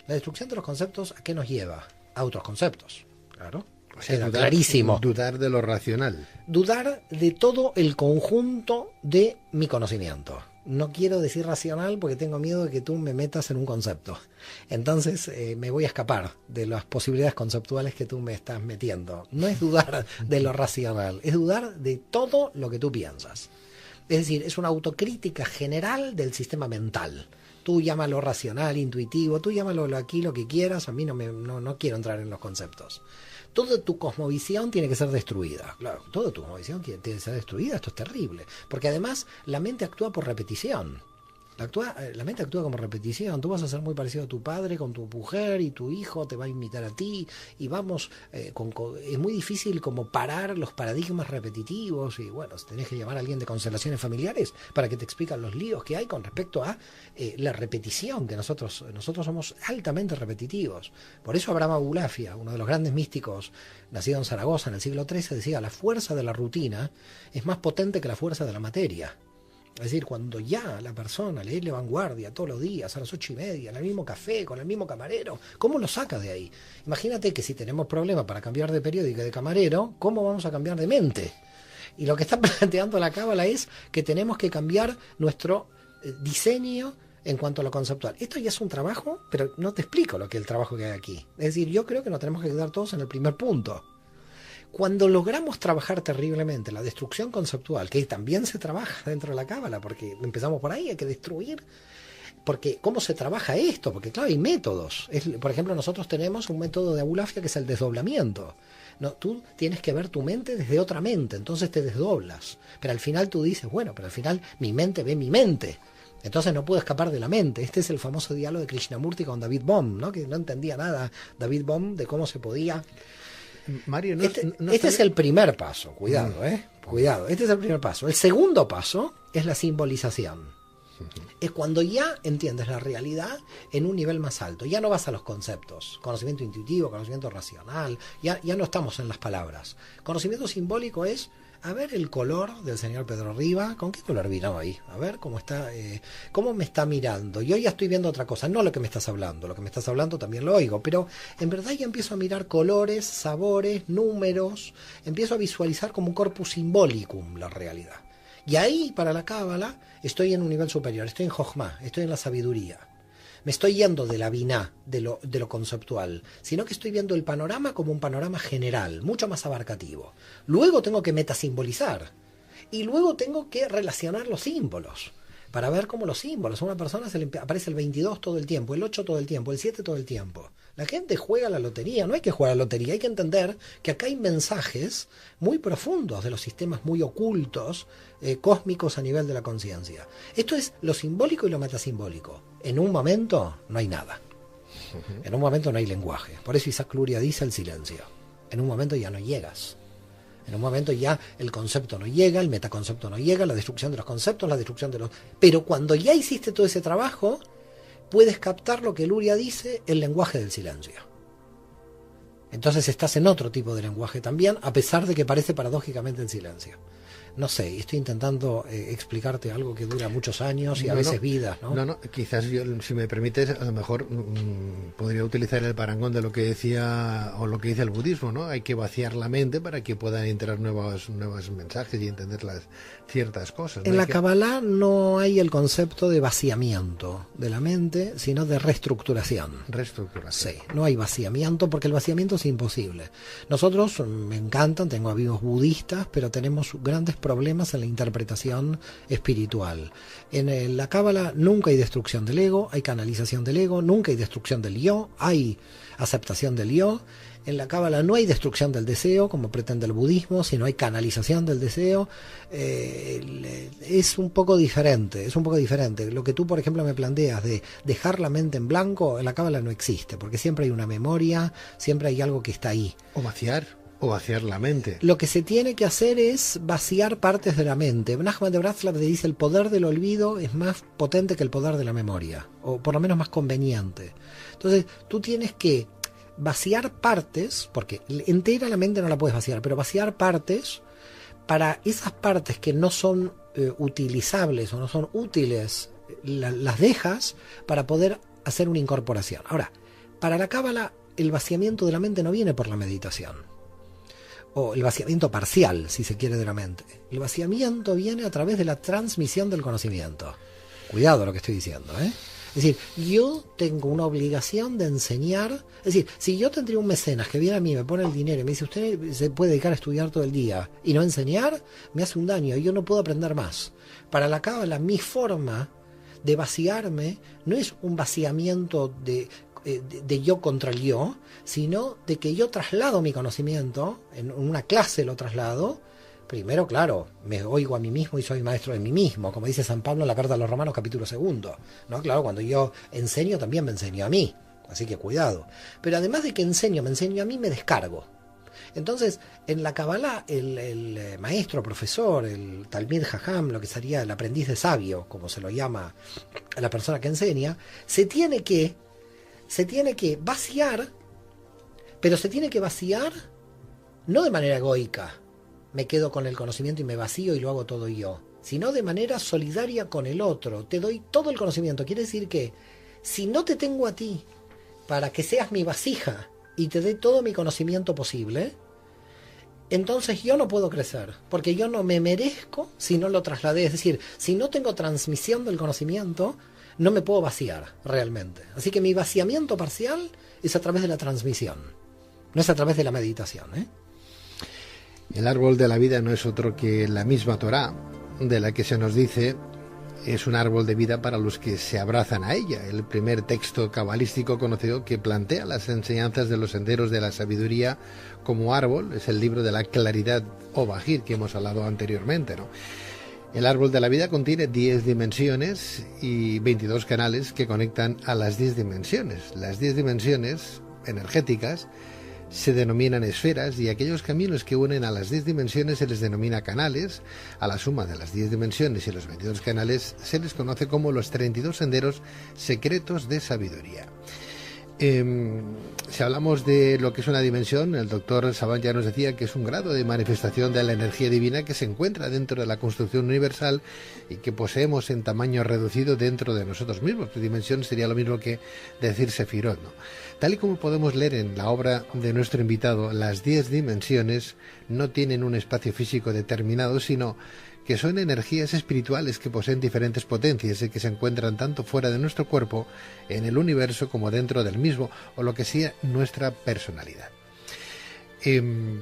Speaker 2: La destrucción de los conceptos, ¿a qué nos lleva? A otros conceptos, claro.
Speaker 1: O sea,
Speaker 2: clarísimo.
Speaker 1: Dudar de lo racional.
Speaker 2: Dudar de todo el conjunto de mi conocimiento. No quiero decir racional porque tengo miedo de que tú me metas en un concepto. Entonces me voy a escapar de las posibilidades conceptuales que tú me estás metiendo. No es dudar de lo racional, es dudar de todo lo que tú piensas. Es decir, es una autocrítica general del sistema mental. Tú llámalo racional, intuitivo, tú llámalo aquí lo que quieras, a mí no quiero entrar en los conceptos. Toda tu cosmovisión tiene que ser destruida. Claro, toda tu cosmovisión tiene que ser destruida. Esto es terrible. Porque además la mente actúa por repetición. La mente actúa como repetición. Tú vas a ser muy parecido a tu padre con tu mujer y tu hijo te va a imitar a ti y vamos, es muy difícil como parar los paradigmas repetitivos y bueno, tenés que llamar a alguien de constelaciones familiares para que te expliquen los líos que hay con respecto a la repetición, que nosotros somos altamente repetitivos. Por eso Abraham Abulafia, uno de los grandes místicos nacido en Zaragoza en el siglo XIII, decía: la fuerza de la rutina es más potente que la fuerza de la materia. Es decir, cuando ya la persona lee La Vanguardia todos los días a las 8:30, en el mismo café, con el mismo camarero, ¿cómo lo saca de ahí? Imagínate que si tenemos problemas para cambiar de periódico y de camarero, ¿cómo vamos a cambiar de mente? Y lo que está planteando la Cábala es que tenemos que cambiar nuestro diseño en cuanto a lo conceptual. Esto ya es un trabajo, pero no te explico lo que es el trabajo que hay aquí. Es decir, yo creo que nos tenemos que quedar todos en el primer punto. Cuando logramos trabajar terriblemente la destrucción conceptual, que también se trabaja dentro de la Cábala, porque empezamos por ahí, hay que destruir, porque ¿cómo se trabaja esto? Porque claro, hay métodos. Por ejemplo, nosotros tenemos un método de Abulafia que es el desdoblamiento. No, tú tienes que ver tu mente desde otra mente, entonces te desdoblas. Pero al final tú dices, bueno, pero al final mi mente ve mi mente. Entonces no puedo escapar de la mente. Este es el famoso diálogo de Krishnamurti con David Bohm, ¿no? Que no entendía nada David Bohm de cómo se podía...
Speaker 1: Mario,
Speaker 2: este es el primer paso, cuidado, cuidado, este es el primer paso. El segundo paso es la simbolización. Es cuando ya entiendes la realidad en un nivel más alto. Ya no vas a los conceptos, conocimiento intuitivo, conocimiento racional, ya no estamos en las palabras. Conocimiento simbólico es, a ver el color del señor Pedro Riva, ¿con qué color vino hoy? A ver cómo está, cómo me está mirando. Yo ya estoy viendo otra cosa, no lo que me estás hablando. Lo que me estás hablando también lo oigo, pero en verdad ya empiezo a mirar colores, sabores, números, empiezo a visualizar como un corpus symbolicum la realidad. Y ahí, para la Cábala, estoy en un nivel superior, estoy en Jochma, estoy en la sabiduría. Me estoy yendo de la biná, de lo conceptual, sino que estoy viendo el panorama como un panorama general, mucho más abarcativo. Luego tengo que metasimbolizar y luego tengo que relacionar los símbolos para ver cómo los símbolos. A una persona se le aparece el 22 todo el tiempo, el 8 todo el tiempo, el 7 todo el tiempo. La gente juega a la lotería, no hay que jugar a la lotería, hay que entender que acá hay mensajes muy profundos de los sistemas muy ocultos, cósmicos a nivel de la conciencia. Esto es lo simbólico y lo metasimbólico. En un momento no hay nada. En un momento no hay lenguaje. Por eso Isaac Luria dice el silencio. En un momento ya no llegas. En un momento ya el concepto no llega, el metaconcepto no llega, la destrucción de los conceptos, la destrucción de los... Pero cuando ya hiciste todo ese trabajo, puedes captar lo que Luria dice, el lenguaje del silencio. Entonces estás en otro tipo de lenguaje también, a pesar de que parece paradójicamente el silencio. No sé, estoy intentando explicarte algo que dura muchos años y a veces vidas, ¿no?
Speaker 1: No, quizás yo, si me permites, a lo mejor podría utilizar el parangón de lo que decía o lo que dice el budismo, ¿no? Hay que vaciar la mente para que puedan entrar nuevos mensajes y entender ciertas cosas, ¿no?
Speaker 2: En la Kabbalah no hay el concepto de vaciamiento de la mente, sino de reestructuración.
Speaker 1: Reestructuración.
Speaker 2: Sí, no hay vaciamiento porque el vaciamiento es imposible. Nosotros, me encantan, tengo amigos budistas, pero tenemos grandes problemas en la interpretación espiritual. En la Cábala nunca hay destrucción del ego, hay canalización del ego, nunca hay destrucción del yo, hay aceptación del yo. En la Cábala no hay destrucción del deseo, como pretende el budismo, sino hay canalización del deseo. Es un poco diferente, Lo que tú, por ejemplo, me planteas de dejar la mente en blanco, en la Cábala no existe, porque siempre hay una memoria, siempre hay algo que está ahí.
Speaker 1: O vaciar la mente.
Speaker 2: Lo que se tiene que hacer es vaciar partes de la mente. Nachman de Bratslav dice: el poder del olvido es más potente que el poder de la memoria, o por lo menos más conveniente. Entonces, tú tienes que vaciar partes, porque entera la mente no la puedes vaciar, pero vaciar partes, para esas partes que no son utilizables o no son útiles, las dejas para poder hacer una incorporación. Ahora, para la Cábala, el vaciamiento de la mente no viene por la meditación, o el vaciamiento parcial, si se quiere, de la mente. El vaciamiento viene a través de la transmisión del conocimiento. Cuidado lo que estoy diciendo, ¿eh? Es decir, yo tengo una obligación de enseñar. Es decir, si yo tendría un mecenas que viene a mí, me pone el dinero y me dice: usted se puede dedicar a estudiar todo el día y no enseñar, me hace un daño y yo no puedo aprender más. Para la Cábala, mi forma de vaciarme no es un vaciamiento de yo contra el yo, sino de que yo traslado mi conocimiento, en una clase lo traslado, Primero, claro, me oigo a mí mismo y soy maestro de mí mismo, como dice San Pablo en la carta a los Romanos capítulo 2, ¿no? Claro, cuando yo enseño también me enseño a mí, así que cuidado. Pero además de que me enseño a mí, me descargo. Entonces, en la Kabbalah, el maestro, profesor, el Talmid Jajam, lo que sería el aprendiz de sabio, como se lo llama a la persona que enseña, se tiene que vaciar, pero se tiene que vaciar no de manera egoica, me quedo con el conocimiento y me vacío y lo hago todo yo, sino de manera solidaria con el otro. Te doy todo el conocimiento. Quiere decir que si no te tengo a ti para que seas mi vasija y te dé todo mi conocimiento posible, entonces yo no puedo crecer, porque yo no me merezco si no lo trasladé. Es decir, si no tengo transmisión del conocimiento, no me puedo vaciar realmente. Así que mi vaciamiento parcial es a través de la transmisión, no es a través de la meditación, ¿eh?
Speaker 1: El árbol de la vida no es otro que la misma Torá, de la que se nos dice es un árbol de vida para los que se abrazan a ella, el primer texto cabalístico conocido que plantea las enseñanzas de los senderos de la sabiduría como árbol. Es el libro de la claridad o Bajir que hemos hablado anteriormente, ¿no? El árbol de la vida contiene 10 dimensiones y 22 canales que conectan a las 10 dimensiones. Las 10 dimensiones energéticas se denominan esferas y aquellos caminos que unen a las 10 dimensiones se les denomina canales. A la suma de las 10 dimensiones y los 22 canales se les conoce como los 32 senderos secretos de sabiduría. Si hablamos de lo que es una dimensión, el doctor Saban ya nos decía que es un grado de manifestación de la energía divina que se encuentra dentro de la construcción universal y que poseemos en tamaño reducido dentro de nosotros mismos. Dimensión sería lo mismo que decir Sefirot, ¿no? Tal y como podemos leer en la obra de nuestro invitado, las 10 dimensiones no tienen un espacio físico determinado, sino que son energías espirituales que poseen diferentes potencias y que se encuentran tanto fuera de nuestro cuerpo, en el universo, como dentro del mismo, o lo que sea nuestra personalidad.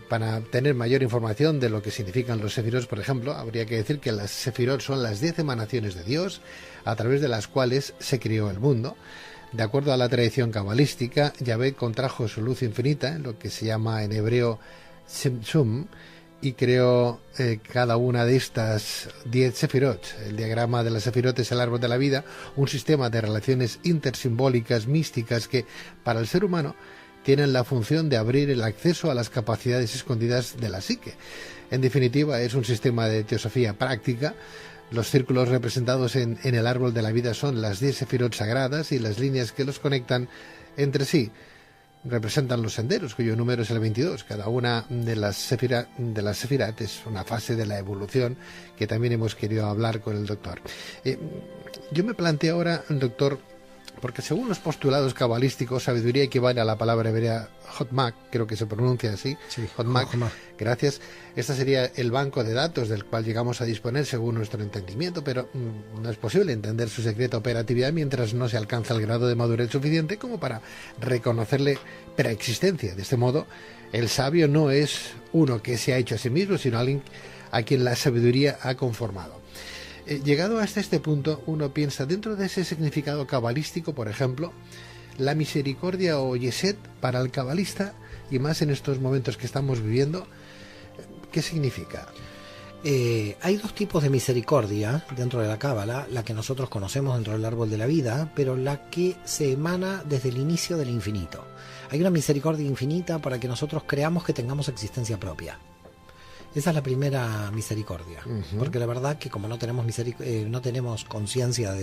Speaker 1: Para tener mayor información de lo que significan los sefirot, por ejemplo, habría que decir que las sefirot son las 10 emanaciones de Dios, a través de las cuales se creó el mundo. De acuerdo a la tradición cabalística, Yahvé contrajo su luz infinita, lo que se llama en hebreo Tzimtzum, y creó cada una de estas 10 sefirot. El diagrama de las sefirot es el árbol de la vida, un sistema de relaciones intersimbólicas místicas que, para el ser humano, tienen la función de abrir el acceso a las capacidades escondidas de la psique. En definitiva, es un sistema de teosofía práctica. Los círculos representados en el árbol de la vida son las 10 sefirot sagradas y las líneas que los conectan entre sí representan los senderos, cuyo número es el 22. Cada una de las sefirat es una fase de la evolución que también hemos querido hablar con el doctor. Yo me planteo ahora, doctor, porque según los postulados cabalísticos, sabiduría equivale a la palabra hebrea Hotmak, creo que se pronuncia así,
Speaker 2: sí,
Speaker 1: Hotmak, gracias. Este sería el banco de datos del cual llegamos a disponer según nuestro entendimiento, pero no es posible entender su secreta operatividad mientras no se alcanza el grado de madurez suficiente como para reconocerle preexistencia. De este modo, el sabio no es uno que se ha hecho a sí mismo, sino alguien a quien la sabiduría ha conformado. Llegado hasta este punto, uno piensa dentro de ese significado cabalístico, por ejemplo, la misericordia o Yesed para el cabalista, y más en estos momentos que estamos viviendo, ¿qué significa?
Speaker 2: Hay dos tipos de misericordia dentro de la Cábala, la que nosotros conocemos dentro del árbol de la vida, pero la que se emana desde el inicio del infinito. Hay una misericordia infinita para que nosotros creamos que tengamos existencia propia. Esa es la primera misericordia, porque la verdad que como no tenemos no tenemos conciencia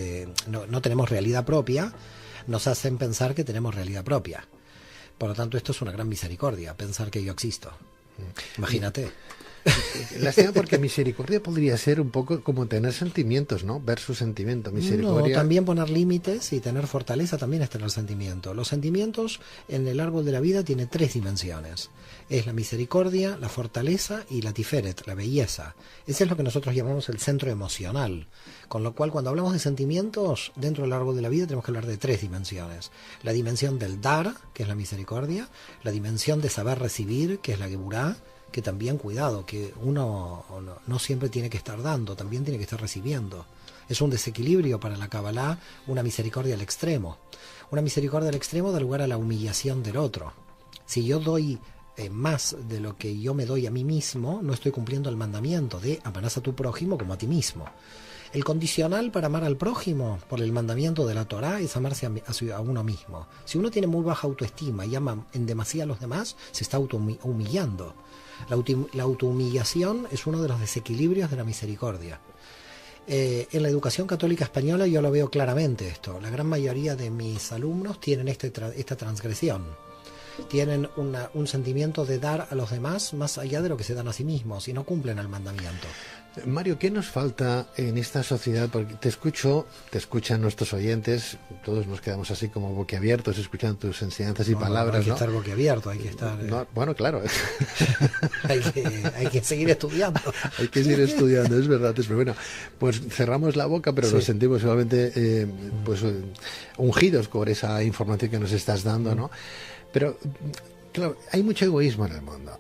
Speaker 2: no tenemos realidad propia, nos hacen pensar que tenemos realidad propia. Por lo tanto, esto es una gran misericordia, pensar que yo existo. Imagínate.
Speaker 1: Lástima, porque misericordia podría ser un poco como tener sentimientos, ¿no? Versus sentimiento, misericordia.
Speaker 2: No, también poner límites y tener fortaleza también es tener sentimiento. Los sentimientos en el árbol de la vida tiene 3 dimensiones. Es la misericordia, la fortaleza y la tiferet, la belleza. Ese es lo que nosotros llamamos el centro emocional. Con lo cual, cuando hablamos de sentimientos, dentro del árbol de la vida tenemos que hablar de 3 dimensiones. La dimensión del dar, que es la misericordia, la dimensión de saber recibir, que es la geburá, que también, cuidado, que uno no siempre tiene que estar dando, también tiene que estar recibiendo. Es un desequilibrio para la Kabbalah, una misericordia al extremo. Una misericordia al extremo da lugar a la humillación del otro. Si yo doy más de lo que yo me doy a mí mismo, no estoy cumpliendo el mandamiento de amarás a tu prójimo como a ti mismo. El condicional para amar al prójimo por el mandamiento de la Torá es amarse a uno mismo. Si uno tiene muy baja autoestima y ama en demasía a los demás, se está humillando. La autohumillación es uno de los desequilibrios de la misericordia. En la educación católica española yo lo veo claramente esto. La gran mayoría de mis alumnos tienen esta transgresión. Tienen un sentimiento de dar a los demás más allá de lo que se dan a sí mismos y no cumplen el mandamiento.
Speaker 1: Mario, ¿qué nos falta en esta sociedad? Porque te escuchan nuestros oyentes, todos nos quedamos así como boquiabiertos escuchando tus enseñanzas y palabras,
Speaker 2: hay que estar boquiabierto, hay que estar...
Speaker 1: bueno, claro.
Speaker 2: hay que seguir estudiando.
Speaker 1: Hay que seguir estudiando, es verdad. Pero bueno, pues cerramos la boca, pero nos sentimos solamente ungidos por esa información que nos estás dando, ¿no? Pero, claro, hay mucho egoísmo en el mundo.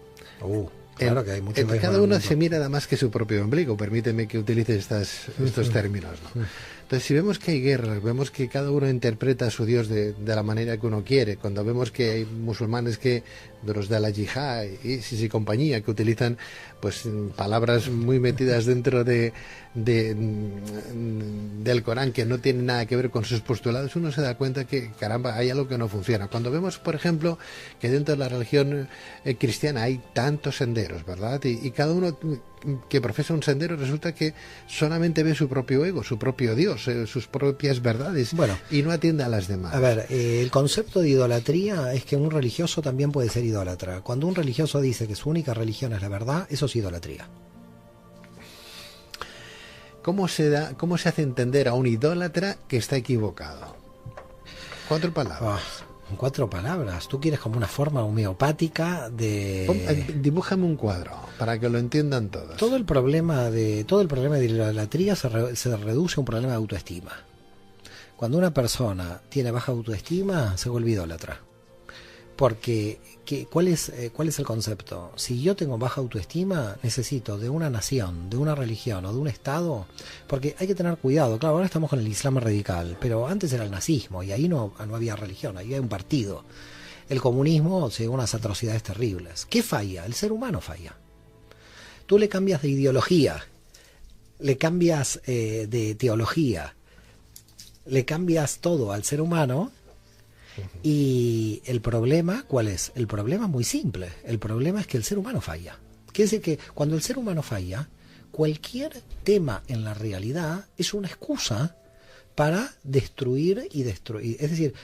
Speaker 2: Claro que hay mucho egoísmo.
Speaker 1: Cada uno se mira nada más que su propio ombligo, permíteme que utilice estos términos, ¿no? Entonces, si vemos que hay guerras, vemos que cada uno interpreta a su Dios de la manera que uno quiere, cuando vemos que hay musulmanes de los de la yihad y compañía que utilizan pues palabras muy metidas dentro del Corán que no tienen nada que ver con sus postulados, uno se da cuenta que, caramba, hay algo que no funciona. Cuando vemos, por ejemplo, que dentro de la religión cristiana hay tantos senderos, ¿verdad? Y cada uno que profesa un sendero resulta que solamente ve su propio ego, su propio Dios, sus propias verdades, y no atiende a las demás.
Speaker 2: A ver, el concepto de idolatría es que un religioso también puede ser idólatra. Cuando un religioso dice que su única religión es la verdad, eso es idolatría.
Speaker 1: ¿Cómo se hace entender a un idólatra que está equivocado? 4 palabras.
Speaker 2: 4 palabras. Tú quieres como una forma homeopática de...
Speaker 1: Dibújame un cuadro para que lo entiendan todos.
Speaker 2: Todo el problema de idolatría se reduce a un problema de autoestima. Cuando una persona tiene baja autoestima, se vuelve idólatra. Porque, ¿cuál es el concepto? Si yo tengo baja autoestima, necesito de una nación, de una religión o de un Estado, porque hay que tener cuidado. Claro, ahora estamos con el Islam radical, pero antes era el nazismo y ahí no había religión, ahí había un partido. El comunismo llegó a unas atrocidades terribles. ¿Qué falla? El ser humano falla. Tú le cambias de ideología, le cambias de teología, le cambias todo al ser humano. Y el problema, ¿cuál es? El problema es muy simple. El problema es que el ser humano falla. Quiere decir que cuando el ser humano falla, cualquier tema en la realidad es una excusa para destruir y destruir. Es decir,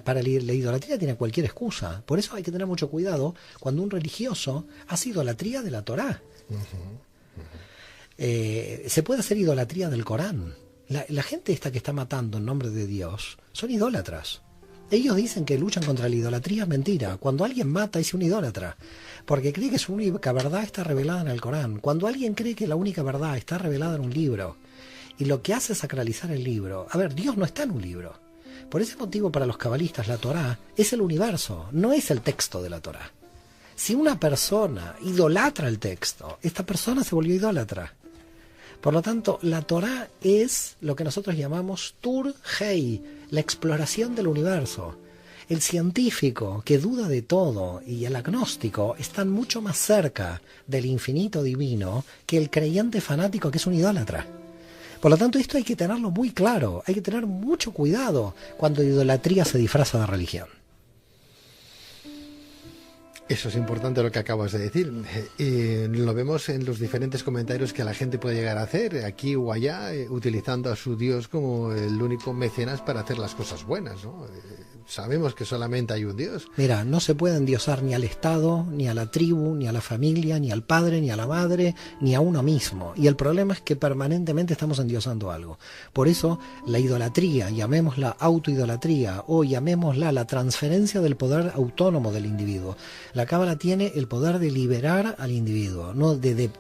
Speaker 2: para la idolatría tiene cualquier excusa. Por eso hay que tener mucho cuidado cuando un religioso hace idolatría de la Torá. Se puede hacer idolatría del Corán. La gente esta que está matando en nombre de Dios son idólatras. Ellos dicen que luchan contra la idolatría, es mentira. Cuando alguien mata es un idólatra, porque cree que su única verdad está revelada en el Corán. Cuando alguien cree que la única verdad está revelada en un libro, y lo que hace es sacralizar el libro. A ver, Dios no está en un libro. Por ese motivo, para los cabalistas, la Torá es el universo, no es el texto de la Torá. Si una persona idolatra el texto, esta persona se volvió idólatra. Por lo tanto, la Torá es lo que nosotros llamamos Tur Hei, la exploración del universo. El científico que duda de todo y el agnóstico están mucho más cerca del infinito divino que el creyente fanático que es un idólatra. Por lo tanto, esto hay que tenerlo muy claro, hay que tener mucho cuidado cuando idolatría se disfraza de religión.
Speaker 1: Eso es importante lo que acabas de decir. Lo vemos en los diferentes comentarios que la gente puede llegar a hacer, aquí o allá, utilizando a su Dios como el único mecenas para hacer las cosas buenas, ¿no? Sabemos que solamente hay un Dios.
Speaker 2: Mira, no se puede endiosar ni al Estado, ni a la tribu, ni a la familia, ni al padre, ni a la madre, ni a uno mismo. Y el problema es que permanentemente estamos endiosando algo. Por eso, la idolatría, llamémosla autoidolatría o llamémosla la transferencia del poder autónomo del individuo. La Cábala tiene el poder de liberar al individuo, no de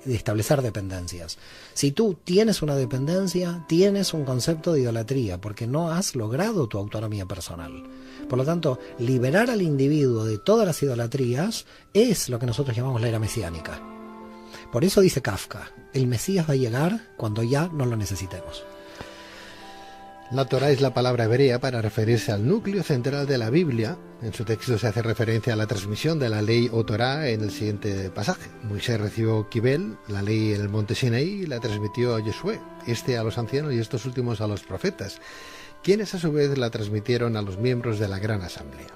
Speaker 2: establecer dependencias. Si tú tienes una dependencia, tienes un concepto de idolatría, porque no has logrado tu autonomía personal. Por lo tanto, liberar al individuo de todas las idolatrías es lo que nosotros llamamos la era mesiánica. Por eso dice Kafka, el Mesías va a llegar cuando ya no lo necesitemos.
Speaker 1: La Torá es la palabra hebrea para referirse al núcleo central de la Biblia. En su texto se hace referencia a la transmisión de la ley o Torá en el siguiente pasaje. Moisés recibió Kibel, la ley en el monte Sinaí, y la transmitió a Josué, este a los ancianos y estos últimos a los profetas, quienes a su vez la transmitieron a los miembros de la gran asamblea.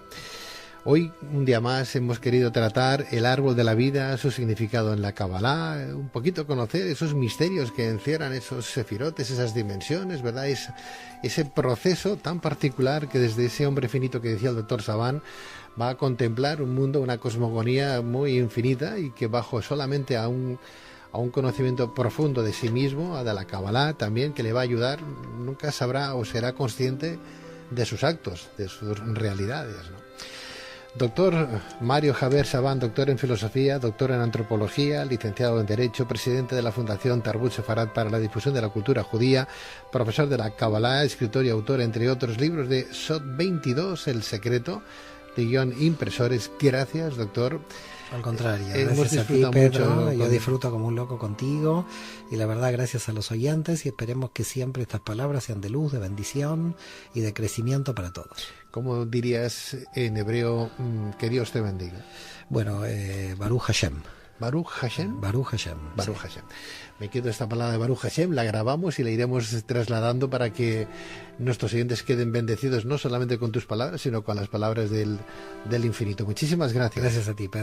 Speaker 1: Hoy, un día más, hemos querido tratar el árbol de la vida, su significado en la Kabbalah, un poquito conocer esos misterios que encierran esos sefirotes, esas dimensiones, ¿verdad? Ese proceso tan particular que desde ese hombre finito que decía el doctor Saban va a contemplar un mundo, una cosmogonía muy infinita y que bajo solamente a un conocimiento profundo de sí mismo, a de la Kabbalah también, que le va a ayudar, nunca sabrá o será consciente de sus actos, de sus realidades, ¿no? Doctor Mario Javier Saban, doctor en filosofía, doctor en antropología, licenciado en Derecho, presidente de la Fundación Tarbut Sefarad para la difusión de la cultura judía, profesor de la Kabbalah, escritor y autor, entre otros libros, de Sot 22, El secreto, de guión impresores. Gracias, doctor.
Speaker 2: Al contrario, gracias a ti, Pedro. Yo disfruto como un loco contigo y la verdad gracias a los oyentes y esperemos que siempre estas palabras sean de luz, de bendición y de crecimiento para todos.
Speaker 1: ¿Cómo dirías en hebreo que Dios te bendiga?
Speaker 2: Bueno, Baruch Hashem.
Speaker 1: Baruch Hashem.
Speaker 2: Baruch Hashem.
Speaker 1: Baruch Hashem. Me quedo esta palabra de Baruch Hashem, la grabamos y la iremos trasladando para que nuestros oyentes queden bendecidos no solamente con tus palabras, sino con las palabras del infinito. Muchísimas gracias.
Speaker 2: Gracias a ti, Pedro.